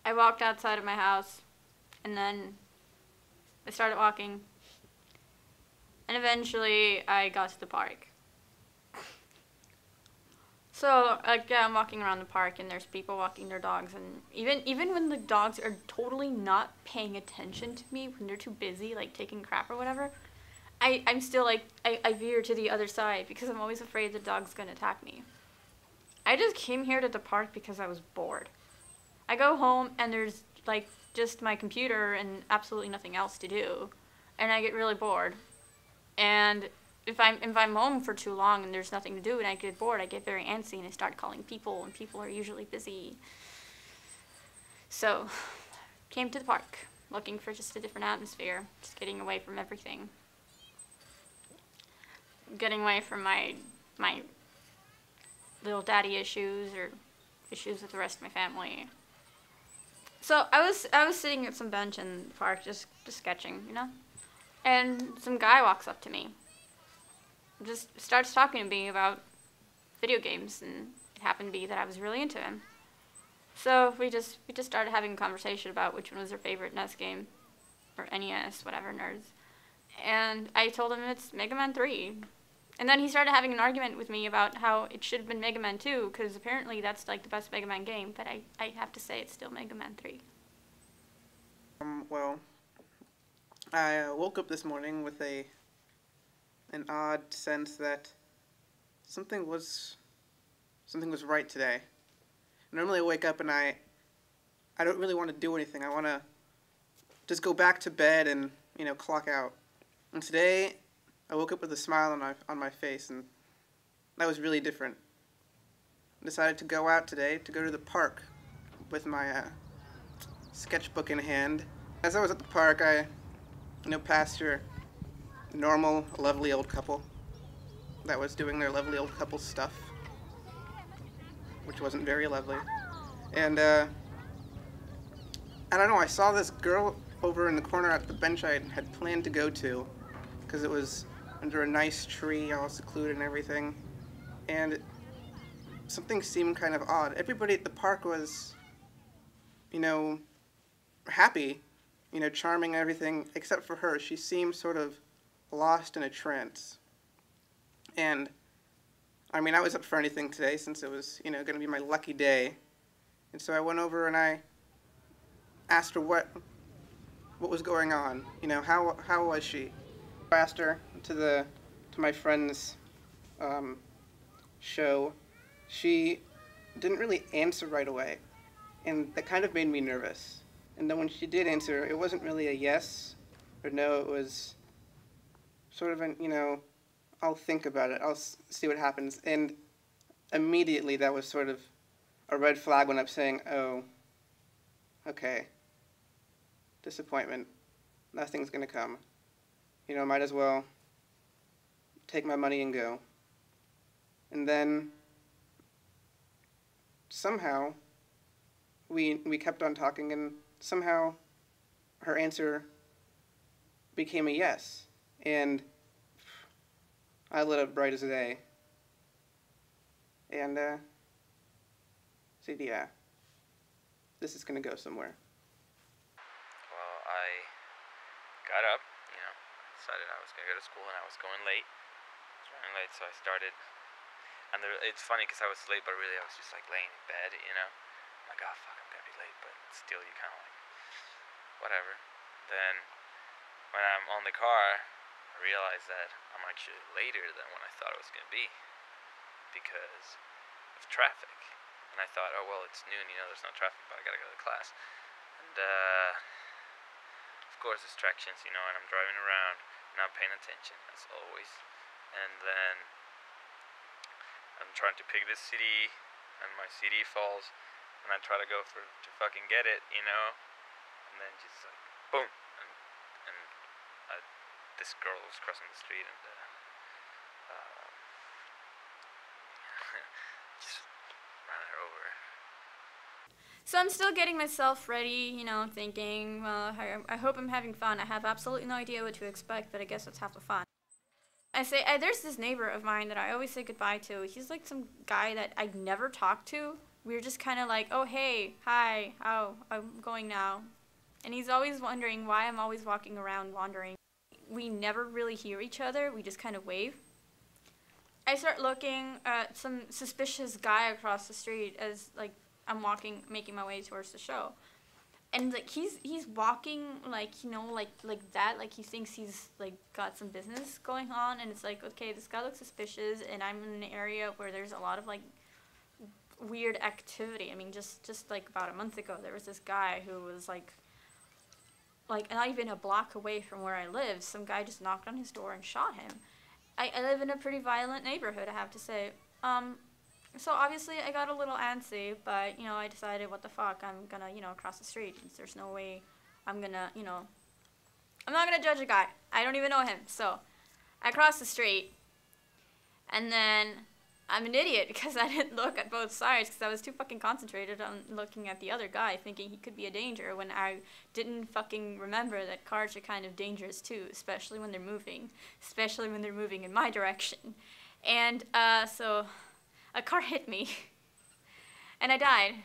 I walked outside of my house, and then I started walking, and eventually I got to the park. So, yeah, I'm walking around the park, and there's people walking their dogs, and even when the dogs are totally not paying attention to me, when they're too busy, like, taking crap or whatever, I'm still, like, I veer to the other side, because I'm always afraid the dog's gonna attack me. I just came here to the park because I was bored. I go home, and there's, like, just my computer and absolutely nothing else to do, and I get really bored. And if I'm home for too long and there's nothing to do and I get bored, I get very antsy and I start calling people, and people are usually busy. So, came to the park, looking for just a different atmosphere, just getting away from everything. Getting away from my little daddy issues or issues with the rest of my family. So I was sitting at some bench in the park just sketching, you know? And some guy walks up to me. Just starts talking to me about video games, and it happened to be that I was really into him. So we just started having a conversation about which one was our favorite NES game, or NES, whatever, nerds. And I told him it's Mega Man 3. And then he started having an argument with me about how it should have been Mega Man 2, because apparently that's like the best Mega Man game, but I have to say it's still Mega Man 3. Well, I woke up this morning with an odd sense that something was right today. Normally I wake up and I don't really want to do anything. I want to just go back to bed and, clock out. And today I woke up with a smile on my face, and that was really different. I decided to go out today, to go to the park with my sketchbook in hand. As I was at the park, I passed your normal, lovely old couple that was doing their lovely old couple stuff, which wasn't very lovely. And, I don't know, I saw this girl over in the corner at the bench I had planned to go to, because it was under a nice tree, all secluded and everything, and something seemed kind of odd. Everybody at the park was, happy, charming and everything, except for her. She seemed sort of lost in a trance. And, I was up for anything today since it was, going to be my lucky day. And so I went over and I asked her what was going on. How was she? I asked her to my friend's show. She didn't really answer right away, and that kind of made me nervous. And then when she did answer, it wasn't really a yes or no. It was sort of I'll think about it. I'll see what happens. And immediately that was sort of a red flag when I'm saying, oh, okay, disappointment. Nothing's gonna come. Might as well take my money and go. And then somehow we kept on talking, and somehow her answer became a yes. And I lit up bright as day. And said, yeah, this is gonna go somewhere. Well, I got up, decided I was gonna go to school, and I was going late. I was running late, so I started. And it's funny because I was late, but really I was just like laying in bed, I'm like, oh fuck, I'm gonna be late, but still you kind of like, whatever. Then when I'm on the car, I realized that I'm actually later than when I thought it was gonna be because of traffic. And I thought, oh well, it's noon, there's no traffic, but I gotta go to class. And of course distractions, and I'm driving around, not paying attention as always. And then I'm trying to pick this CD, and my CD falls, and I try to go to fucking get it, and then just like boom, and this girl was crossing the street, and just ran her over. So I'm still getting myself ready, thinking, well, I hope I'm having fun. I have absolutely no idea what to expect, but I guess that's half the fun. There's this neighbor of mine that I always say goodbye to. He's like some guy that I never talk to, we were just kind of like, oh, hey, hi, how I'm going now. And he's always wondering why I'm always walking around wandering. We never really hear each other. We just kind of wave. I start looking at some suspicious guy across the street as, like, I'm walking, making my way towards the show. And, like, he's walking, like, you know, like that. Like, he thinks he's, like, got some business going on. And it's like, okay, this guy looks suspicious. And I'm in an area where there's a lot of, like, weird activity. I mean, just like, about a month ago, there was this guy who was, like, not even a block away from where I live, some guy just knocked on his door and shot him. I live in a pretty violent neighborhood, I have to say. So obviously I got a little antsy, but, you know, I decided, what the fuck, I'm gonna, you know, cross the street. There's no way I'm gonna, you know, I'm not gonna judge a guy. I don't even know him. So I crossed the street, and then I'm an idiot because I didn't look at both sides because I was too fucking concentrated on looking at the other guy, thinking he could be a danger, when I didn't fucking remember that cars are kind of dangerous too, especially when they're moving in my direction. And so a car hit me, and I died.